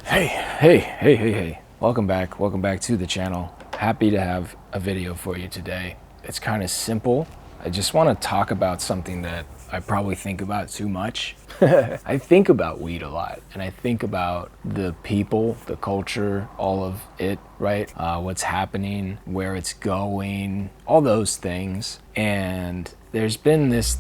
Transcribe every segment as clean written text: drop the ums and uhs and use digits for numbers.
Hey. Welcome back to the channel. Happy to have a video for you today. It's kind of simple. I just want to talk about something that I probably think about too much. I think about weed a lot, and I think about the people, the culture, all of it, right? What's happening, where it's going, all those things. And there's been this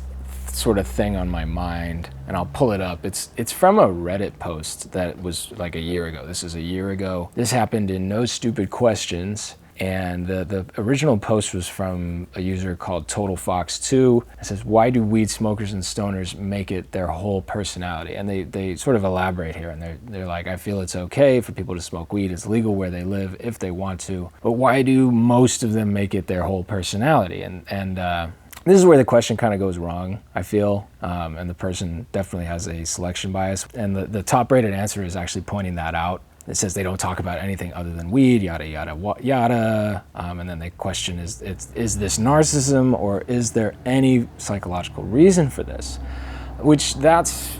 sort of thing on my mind, and I'll pull it up. It's from a Reddit post that was like a year ago. This is a year ago. This happened in No Stupid Questions, and the original post was from a user called Total Fox 2. It says, why do weed smokers and stoners make it their whole personality? And they sort of elaborate here, and they're like, I feel it's okay for people to smoke weed. It's legal where they live if they want to, but why do most of them make it their whole personality? And this is where the question kind of goes wrong, I feel, and the person definitely has a selection bias. And the top-rated answer is actually pointing that out. It says they don't talk about anything other than weed, yada, yada, yada. And then the question is this narcissism, or is there any psychological reason for this? Which that's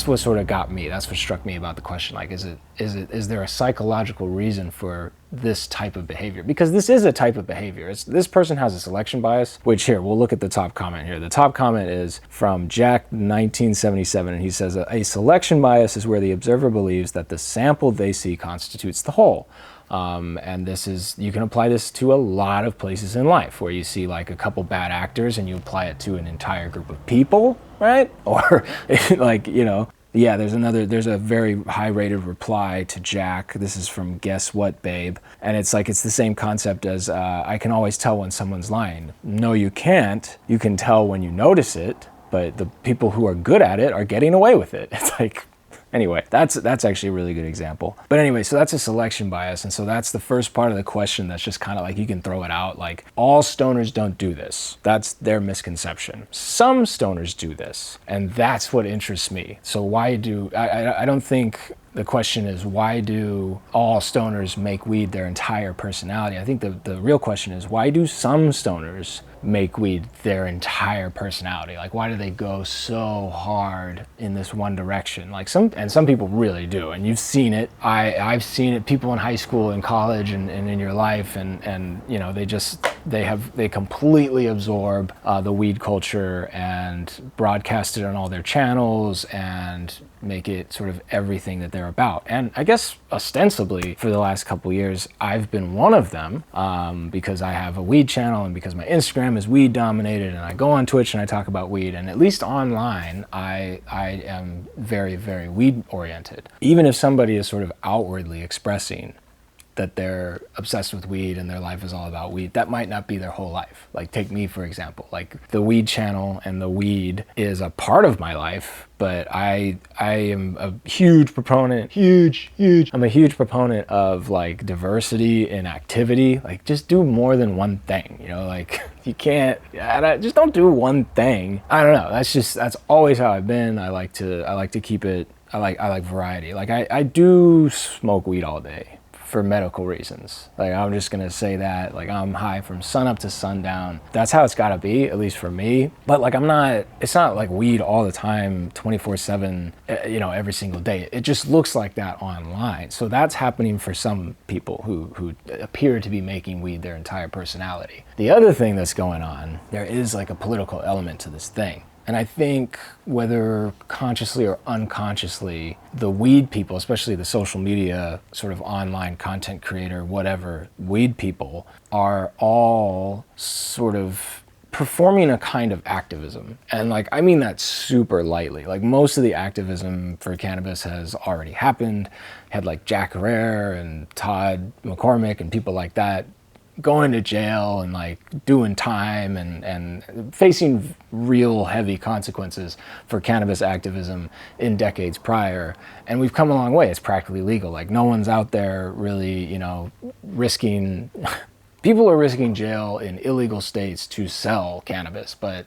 what sort of got me. That's what struck me about the question. Like, is there a psychological reason for this type of behavior? Because this is a type of behavior. This person has a selection bias, which here, we'll look at the top comment here. The top comment is from Jack 1977, and he says, a selection bias is where the observer believes that the sample they see constitutes the whole. And this is, you can apply this to a lot of places in life where you see like a couple bad actors and you apply it to an entire group of people, right? Or like, you know, yeah, there's a very high rated reply to Jack. This is from Guess What, Babe? And it's like, it's the same concept as, I can always tell when someone's lying. No, you can't. You can tell when you notice it, but the people who are good at it are getting away with it. It's like, anyway, that's actually a really good example. But anyway, so that's a selection bias. And so that's the first part of the question that's just kind of like, you can throw it out. Like, all stoners don't do this. That's their misconception. Some stoners do this. And that's what interests me. So why do, I don't think the question is, why do all stoners make weed their entire personality? I think the real question is, why do some stoners make weed their entire personality? Like, why do they go so hard in this one direction? Like, some people really do, and you've seen it. I've seen it, people in high school and college and in your life, and you know, they completely absorb the weed culture and broadcast it on all their channels and make it sort of everything that they're about. And I guess ostensibly for the last couple years, I've been one of them, because I have a weed channel and because my Instagram is weed dominated, and I go on Twitch and I talk about weed, and at least online, I am very, very weed oriented. Even if somebody is sort of outwardly expressing that they're obsessed with weed and their life is all about weed, that might not be their whole life. Like, take me, for example. Like, the weed channel and the weed is a part of my life, but I am a huge proponent, I'm a huge proponent of like diversity in activity. Like, just do more than one thing, you know? Like, you can't, just don't do one thing. I don't know, that's always how I've been. I like to keep it, I like variety. Like, I do smoke weed all day for medical reasons. Like, I'm just gonna say that, like, I'm high from sun up to sundown. That's how it's gotta be, at least for me. But like, it's not like weed all the time, 24/7, you know, every single day. It just looks like that online. So that's happening for some people who appear to be making weed their entire personality. The other thing that's going on, there is like a political element to this thing. And I think whether consciously or unconsciously, the weed people, especially the social media sort of online content creator, whatever, weed people are all sort of performing a kind of activism. And like, I mean that super lightly. Like, most of the activism for cannabis has already happened. Had like Jack Herrera and Todd McCormick and people like that going to jail and like doing time and facing real heavy consequences for cannabis activism in decades prior. And we've come a long way. It's practically legal. Like, no one's out there really, you know, risking, people are risking jail in illegal states to sell cannabis, but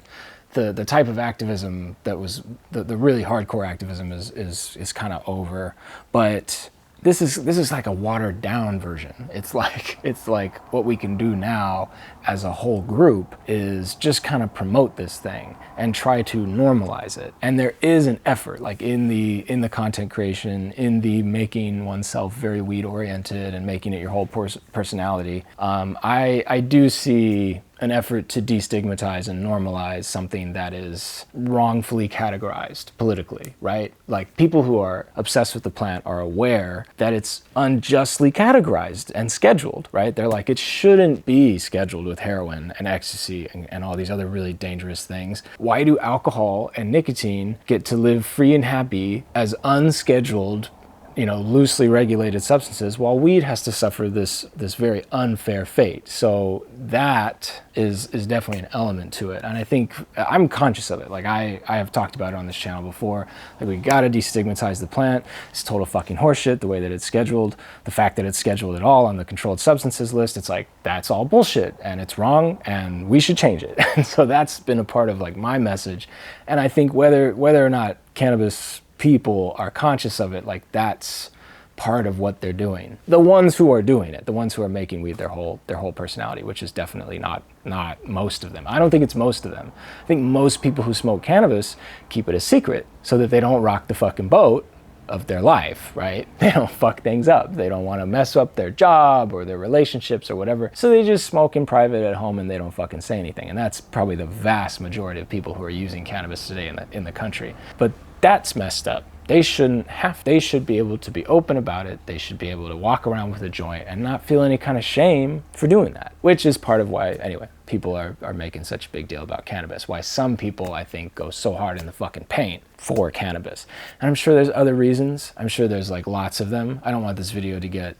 the type of activism that was the really hardcore activism is kind of over. But this is like a watered down version. It's like what we can do now as a whole group is just kind of promote this thing and try to normalize it. And there is an effort, like in the content creation, in the making oneself very weed oriented and making it your whole personality. I do see an effort to destigmatize and normalize something that is wrongfully categorized politically, right? Like, people who are obsessed with the plant are aware that it's unjustly categorized and scheduled, right? They're like, it shouldn't be scheduled with heroin and ecstasy and all these other really dangerous things. Why do alcohol and nicotine get to live free and happy as unscheduled, loosely regulated substances, while weed has to suffer this very unfair fate? So that is definitely an element to it. And I think I'm conscious of it. Like, I have talked about it on this channel before. Like, we gotta destigmatize the plant. It's total fucking horseshit, the way that it's scheduled. The fact that it's scheduled at all on the controlled substances list, it's like, that's all bullshit and it's wrong and we should change it. And so that's been a part of like my message. And I think whether or not cannabis people are conscious of it, like, that's part of what they're doing. The ones who are doing it, the ones who are making weed their whole personality, which is definitely not most of them. I don't think it's most of them. I think most people who smoke cannabis keep it a secret so that they don't rock the fucking boat of their life, right? They don't fuck things up. They don't want to mess up their job or their relationships or whatever. So they just smoke in private at home and they don't fucking say anything. And that's probably the vast majority of people who are using cannabis today in the country. But that's messed up. They shouldn't have. They should be able to be open about it. They should be able to walk around with a joint and not feel any kind of shame for doing that, which is part of why, anyway, people are making such a big deal about cannabis. Why some people, I think, go so hard in the fucking paint for cannabis. And I'm sure there's other reasons. I'm sure there's like lots of them. I don't want this video to get,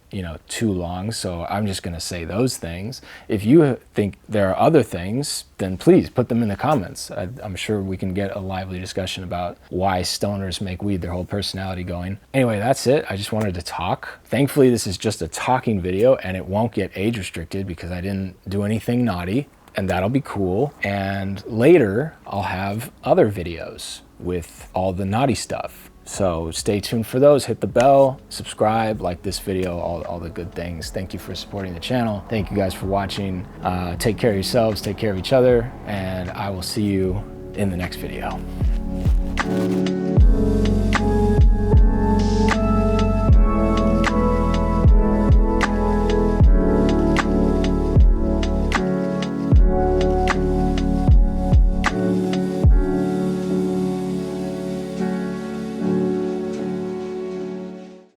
too long, so I'm just gonna say those things. If you think there are other things, then please put them in the comments. I'm sure we can get a lively discussion about why stoners make weed their whole personality going. Anyway, that's it. I just wanted to talk. Thankfully, this is just a talking video and it won't get age restricted because I didn't do anything naughty, and that'll be cool. And later, I'll have other videos with all the naughty stuff. So stay tuned for those. Hit the bell, subscribe, like this video, all the good things. Thank you for supporting the channel. Thank you guys for watching. Take care of yourselves, take care of each other, and I will see you in the next video.